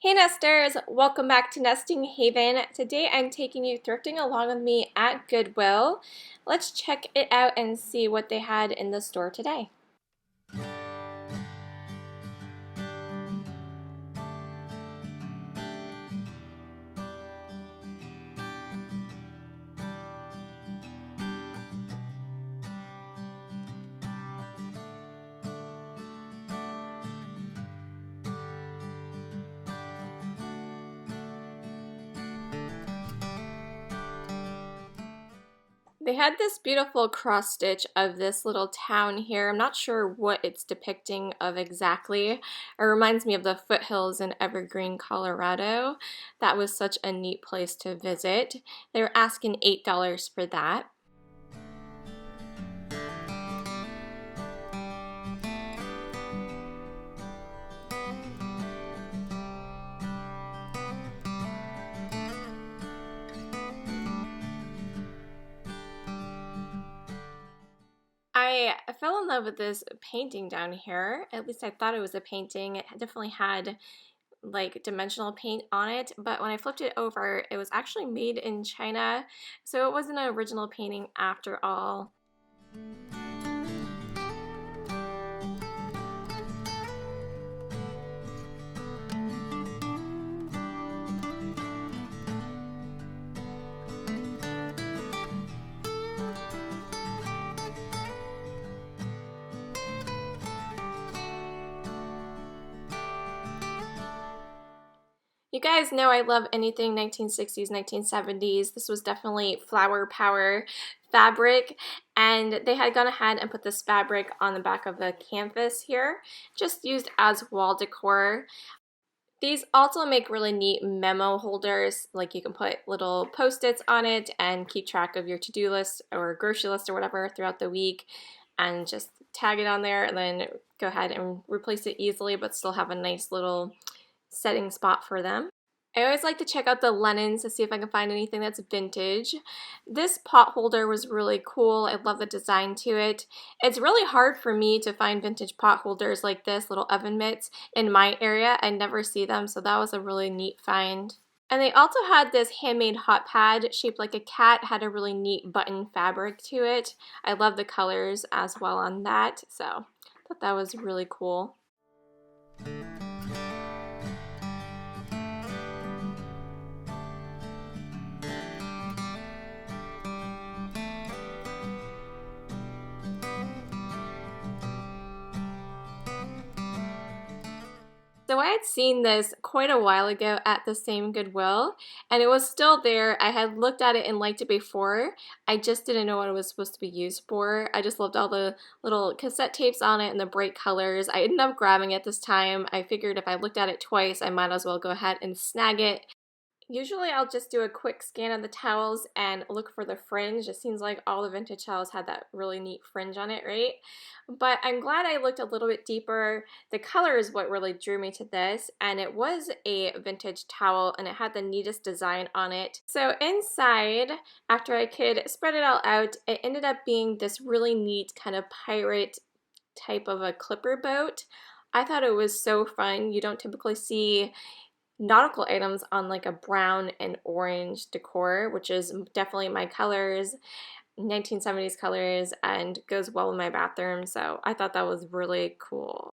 Hey nesters, welcome back to Nesting Haven. Today I'm taking you thrifting along with me at Goodwill. Let's check it out and see what they had in the store today. They had this beautiful cross stitch of this little town here. I'm not sure what it's depicting of exactly. It reminds me of the foothills in Evergreen, Colorado. That was such a neat place to visit. They were asking $8 for that. I fell in love with this painting down here. At least I thought it was a painting. It definitely had like dimensional paint on it, but when I flipped it over, it was actually made in China, so it wasn't an original painting after all. You guys know I love anything 1960s, 1970s. This was definitely flower power fabric, and they had gone ahead and put this fabric on the back of the canvas here, just used as wall decor. These also make really neat memo holders, like you can put little post-its on it and keep track of your to-do list or grocery list or whatever throughout the week, and just tag it on there and then go ahead and replace it easily but still have a nice little setting spot for them. I always like to check out the linens to see if I can find anything that's vintage. This pot holder was really cool. I love the design to it. It's really hard for me to find vintage pot holders like this, little oven mitts, in my area. I never see them, so that was a really neat find. And they also had this handmade hot pad shaped like a cat, had a really neat button fabric to it. I love the colors as well on that, so I thought that was really cool. So I had seen this quite a while ago at the same Goodwill, and it was still there. I had looked at it and liked it before. I just didn't know what it was supposed to be used for. I just loved all the little cassette tapes on it and the bright colors. I ended up grabbing it this time. I figured if I looked at it twice, I might as well go ahead and snag it. Usually I'll just do a quick scan of the towels and look for the fringe. It seems like all the vintage towels had that really neat fringe on it, right? But I'm glad I looked a little bit deeper. The color is what really drew me to this, and it was a vintage towel and it had the neatest design on it. So inside, after I could spread it all out, it ended up being this really neat kind of pirate type of a clipper boat. I thought it was so fun. You don't typically see nautical items on like a brown and orange decor, which is definitely my colors, 1970s colors, and goes well with my bathroom, so I thought that was really cool.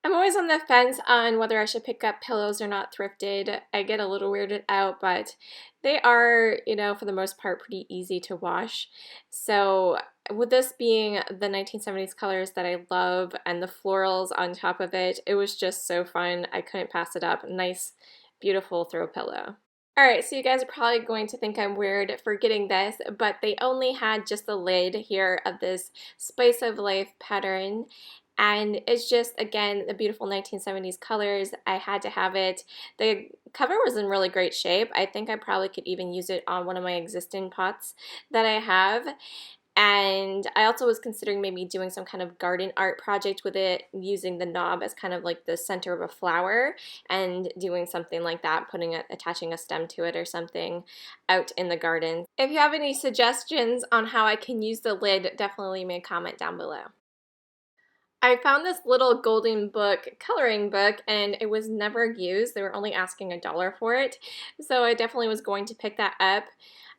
I'm always on the fence on whether I should pick up pillows or not thrifted. I get a little weirded out, but they are, you know, for the most part pretty easy to wash. So with this being the 1970s colors that I love and the florals on top of it, it was just so fun. I couldn't pass it up. Nice, beautiful throw pillow. Alright, so you guys are probably going to think I'm weird for getting this, but they only had just the lid here of this Spice of Life pattern. And it's just, again, the beautiful 1970s colors. I had to have it. The cover was in really great shape. I think I probably could even use it on one of my existing pots that I have. And I also was considering maybe doing some kind of garden art project with it, using the knob as kind of like the center of a flower and doing something like that, attaching a stem to it or something out in the garden. If you have any suggestions on how I can use the lid, definitely leave me a comment down below. I found this little golden book coloring book and it was never used. They were only asking $1 for it. So I definitely was going to pick that up.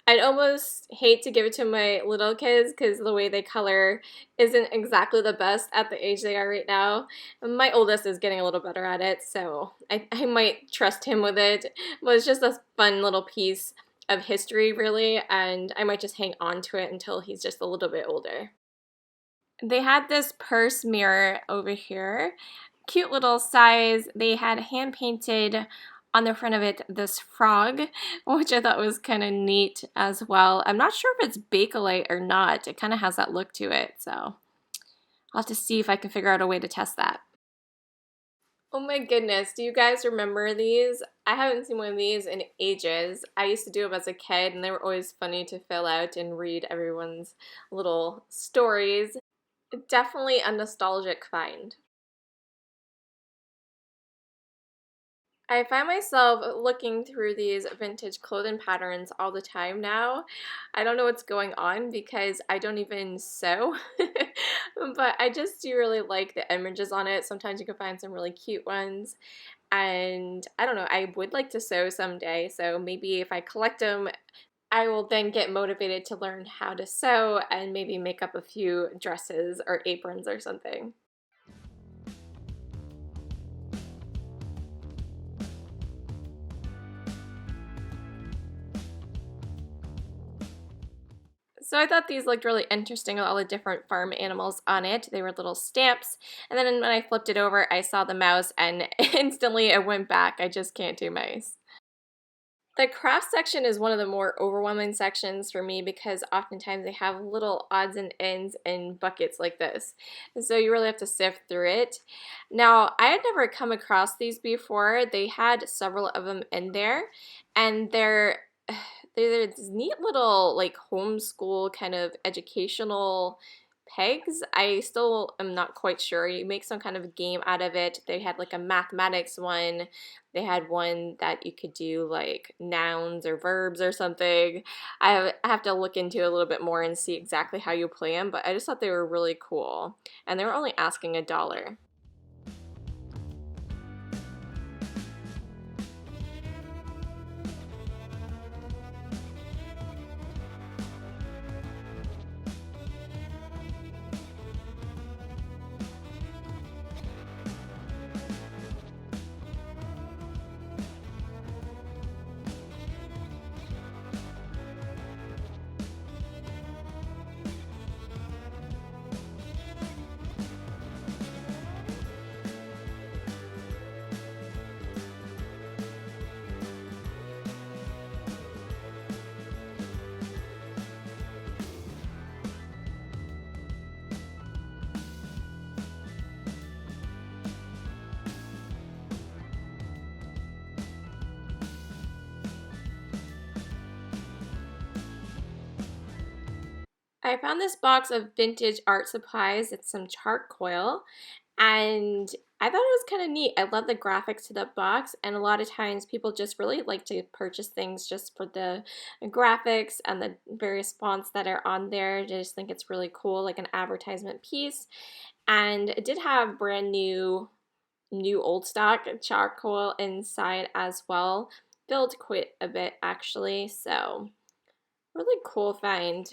I'd almost hate to give it to my little kids because the way they color isn't exactly the best at the age they are right now. My oldest is getting a little better at it, so I might trust him with it. But it's just a fun little piece of history, really, and I might just hang on to it until he's just a little bit older. They had this purse mirror over here. Cute little size. They had hand painted on the front of it this frog, which I thought was kind of neat as well. I'm not sure if it's Bakelite or not. It kind of has that look to it, so I'll have to see if I can figure out a way to test that. Oh my goodness, do you guys remember these? I haven't seen one of these in ages. I used to do them as a kid and they were always funny to fill out and read everyone's little stories. Definitely a nostalgic find. I find myself looking through these vintage clothing patterns all the time now. I don't know what's going on because I don't even sew, but I just do really like the images on it. Sometimes you can find some really cute ones, and I don't know, I would like to sew someday, so maybe if I collect them, I will then get motivated to learn how to sew and maybe make up a few dresses or aprons or something. So I thought these looked really interesting with all the different farm animals on it. They were little stamps. And then when I flipped it over, I saw the mouse and instantly it went back. I just can't do mice. The craft section is one of the more overwhelming sections for me because oftentimes they have little odds and ends in buckets like this. And so you really have to sift through it. Now, I had never come across these before. They had several of them in there, and they're these neat little like homeschool kind of educational pegs. I still am not quite sure. You make some kind of game out of it. They had like a mathematics one. They had one that you could do like nouns or verbs or something. I have to look into it a little bit more and see exactly how you play them, but I just thought they were really cool. And they were only asking $1. I found this box of vintage art supplies. It's some charcoal, and I thought it was kind of neat. I love the graphics to the box, and a lot of times people just really like to purchase things just for the graphics and the various fonts that are on there. I just think it's really cool, like an advertisement piece. And it did have brand new old stock charcoal inside as well. Filled quite a bit actually, so really cool find.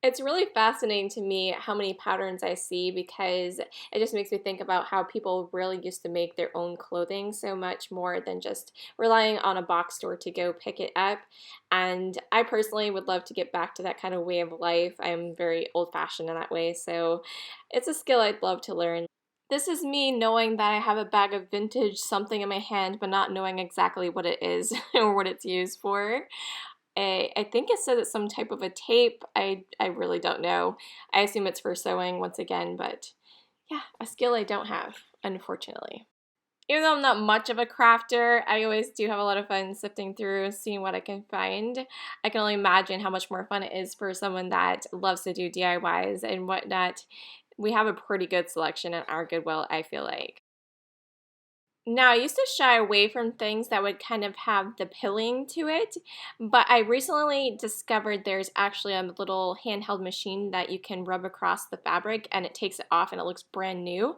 It's really fascinating to me how many patterns I see because it just makes me think about how people really used to make their own clothing so much more than just relying on a box store to go pick it up. And I personally would love to get back to that kind of way of life. I'm very old-fashioned in that way, so it's a skill I'd love to learn. This is me knowing that I have a bag of vintage something in my hand, but not knowing exactly what it is or what it's used for. I think it says it's some type of a tape. I really don't know. I assume it's for sewing once again, but yeah, a skill I don't have, unfortunately. Even though I'm not much of a crafter, I always do have a lot of fun sifting through, seeing what I can find. I can only imagine how much more fun it is for someone that loves to do DIYs and whatnot. We have a pretty good selection at our Goodwill, I feel like. Now, I used to shy away from things that would kind of have the pilling to it, but I recently discovered there's actually a little handheld machine that you can rub across the fabric and it takes it off and it looks brand new.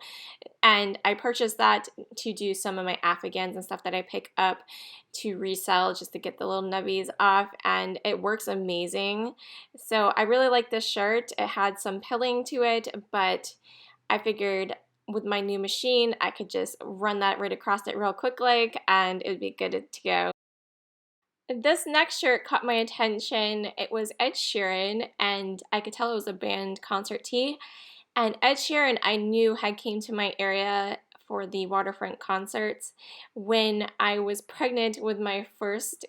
And I purchased that to do some of my Afghans and stuff that I pick up to resell just to get the little nubbies off, and it works amazing. So I really like this shirt. It had some pilling to it, but I figured with my new machine, I could just run that right across it real quick like, and it would be good to go. This next shirt caught my attention. It was Ed Sheeran, and I could tell it was a band concert tee. And Ed Sheeran, I knew had came to my area for the waterfront concerts when I was pregnant with my first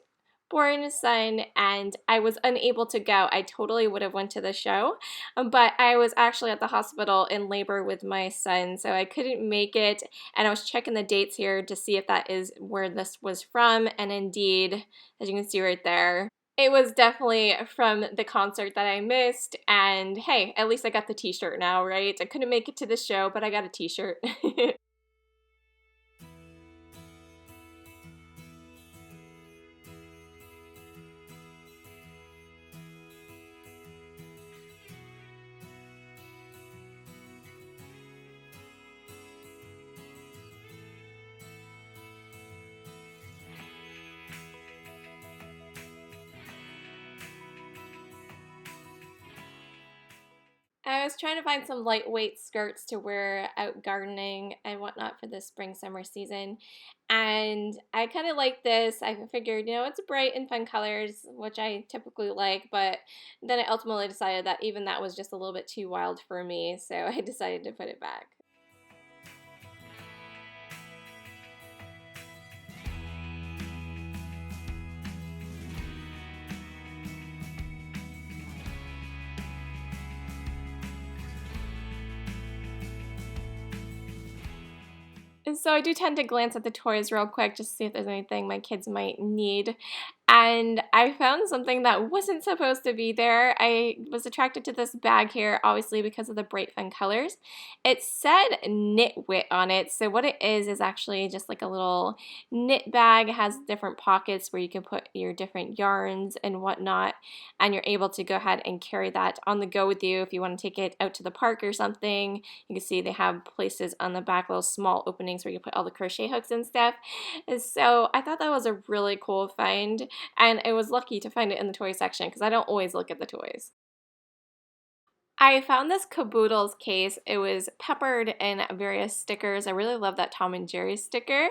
born son, and I was unable to go. I totally would have went to the show, but I was actually at the hospital in labor with my son, so I couldn't make it. And I was checking the dates here to see if that is where this was from, and indeed, as you can see right there, it was definitely from the concert that I missed, and hey, at least I got the t-shirt now, right? I couldn't make it to the show, but I got a t-shirt. I was trying to find some lightweight skirts to wear out gardening and whatnot for the spring summer season. And I kind of like this. I figured, it's bright and fun colors, which I typically like, but then I ultimately decided that even that was just a little bit too wild for me, so I decided to put it back. And so I do tend to glance at the toys real quick just to see if there's anything my kids might need. And I found something that wasn't supposed to be there. I was attracted to this bag here, obviously because of the bright fun colors. It said Knitwit on it. So what it is actually just like a little knit bag. It has different pockets where you can put your different yarns and whatnot. And you're able to go ahead and carry that on the go with you if you want to take it out to the park or something. You can see they have places on the back, little small openings where you put all the crochet hooks and stuff. And so I thought that was a really cool find. And I was lucky to find it in the toy section because I don't always look at the toys. I found this Caboodles case. It was peppered in various stickers. I really love that Tom and Jerry sticker.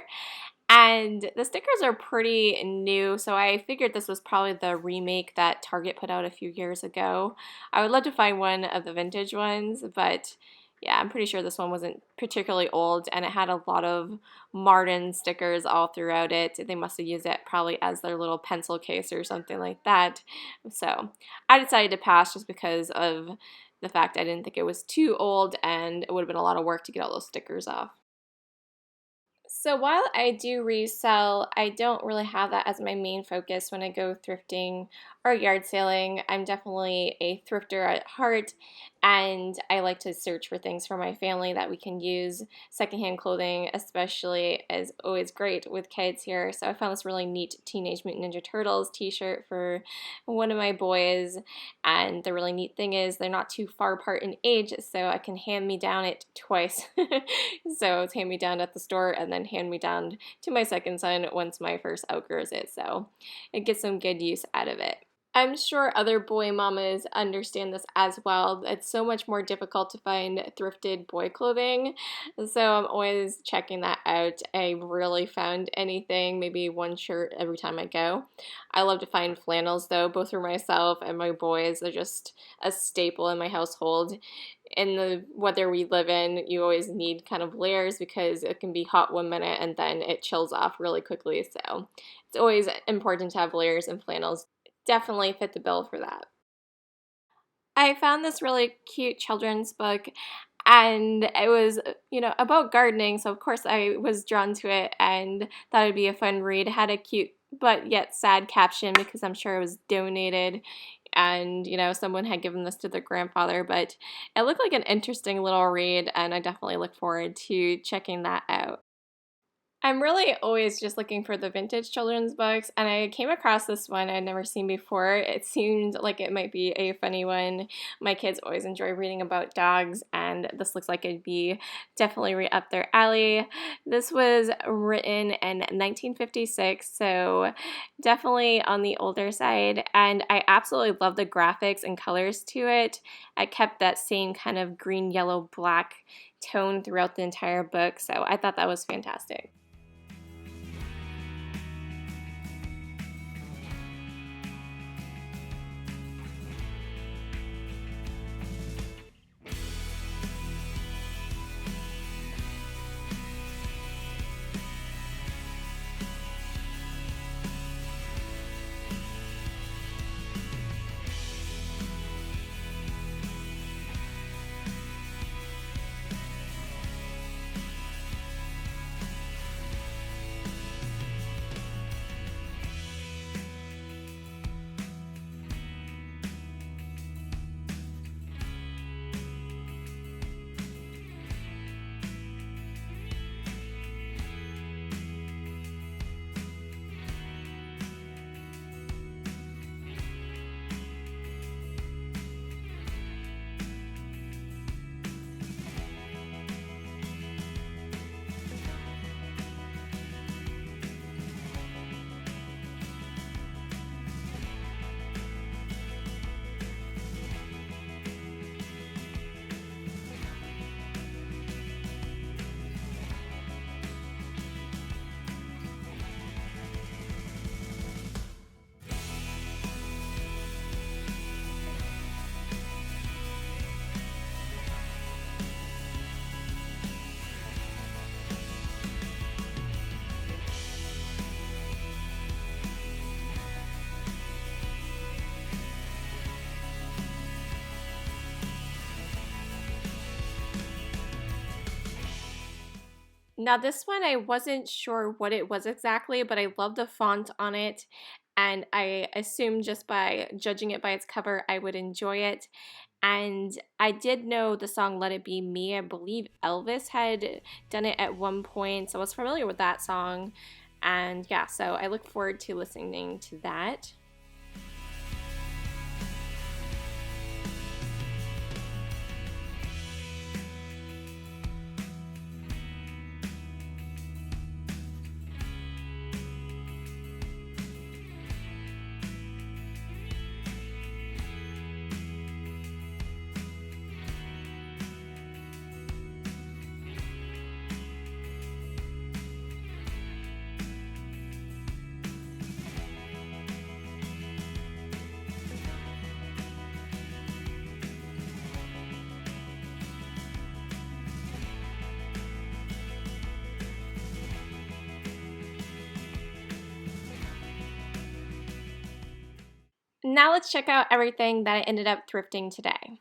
And the stickers are pretty new, so I figured this was probably the remake that Target put out a few years ago. I would love to find one of the vintage ones, but yeah, I'm pretty sure this one wasn't particularly old, and it had a lot of Martin stickers all throughout it. They must have used it probably as their little pencil case or something like that. So I decided to pass just because of the fact I didn't think it was too old, and it would have been a lot of work to get all those stickers off. So while I do resell, I don't really have that as my main focus when I go thrifting or yard selling. I'm definitely a thrifter at heart, and I like to search for things for my family that we can use. Secondhand clothing especially is always great with kids here. So I found this really neat Teenage Mutant Ninja Turtles t-shirt for one of my boys, and the really neat thing is they're not too far apart in age, so I can hand me down it twice. So it's hand me down at the store and then hand me down to my second son once my first outgrows it. So it gets some good use out of it. I'm sure other boy mamas understand this as well. It's so much more difficult to find thrifted boy clothing, so I'm always checking that out. I rarely found anything, maybe one shirt every time I go. I love to find flannels though, both for myself and my boys. They're just a staple in my household. In the weather we live in, you always need kind of layers because it can be hot one minute and then it chills off really quickly. So it's always important to have layers, and flannels definitely fit the bill for that. I found this really cute children's book, And it was, about gardening, so of course I was drawn to it and thought it'd be a fun read. It had a cute but yet sad caption because I'm sure it was donated and, someone had given this to their grandfather, but it looked like an interesting little read, and I definitely look forward to checking that out. I'm really always just looking for the vintage children's books, and I came across this one I'd never seen before. It seemed like it might be a funny one. My kids always enjoy reading about dogs, and this looks like it'd be definitely right up their alley. This was written in 1956, so definitely on the older side, and I absolutely love the graphics and colors to it. I kept that same kind of green, yellow, black tone throughout the entire book, so I thought that was fantastic. Now, this one, I wasn't sure what it was exactly, but I love the font on it, and I assumed just by judging it by its cover, I would enjoy it. And I did know the song Let It Be Me. I believe Elvis had done it at one point, so I was familiar with that song. And yeah, so I look forward to listening to that. Now let's check out everything that I ended up thrifting today.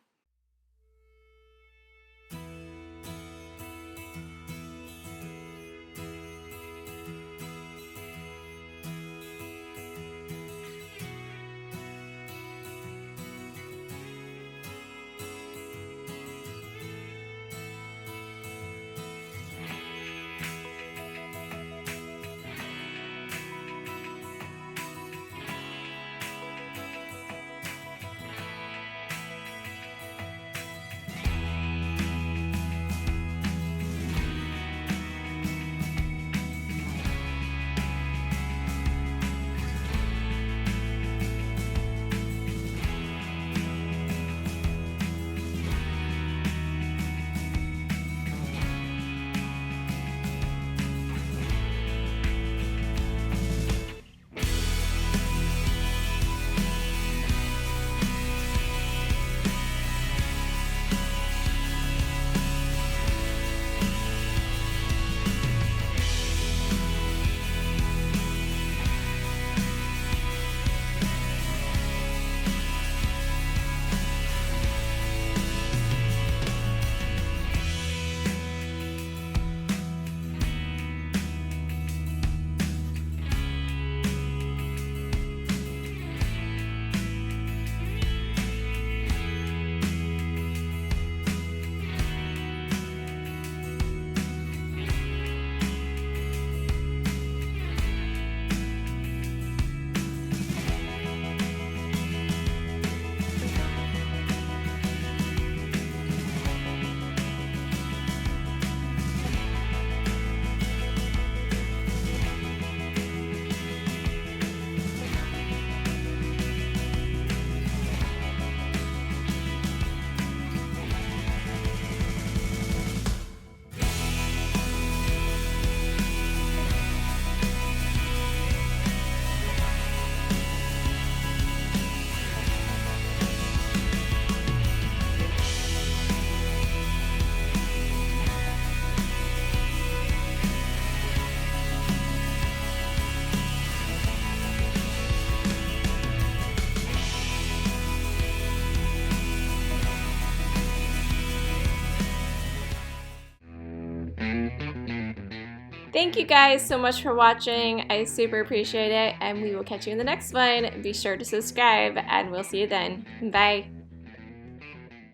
Thank you guys so much for watching. I super appreciate it, and we will catch you in the next one. Be sure to subscribe, and we'll see you then. Bye.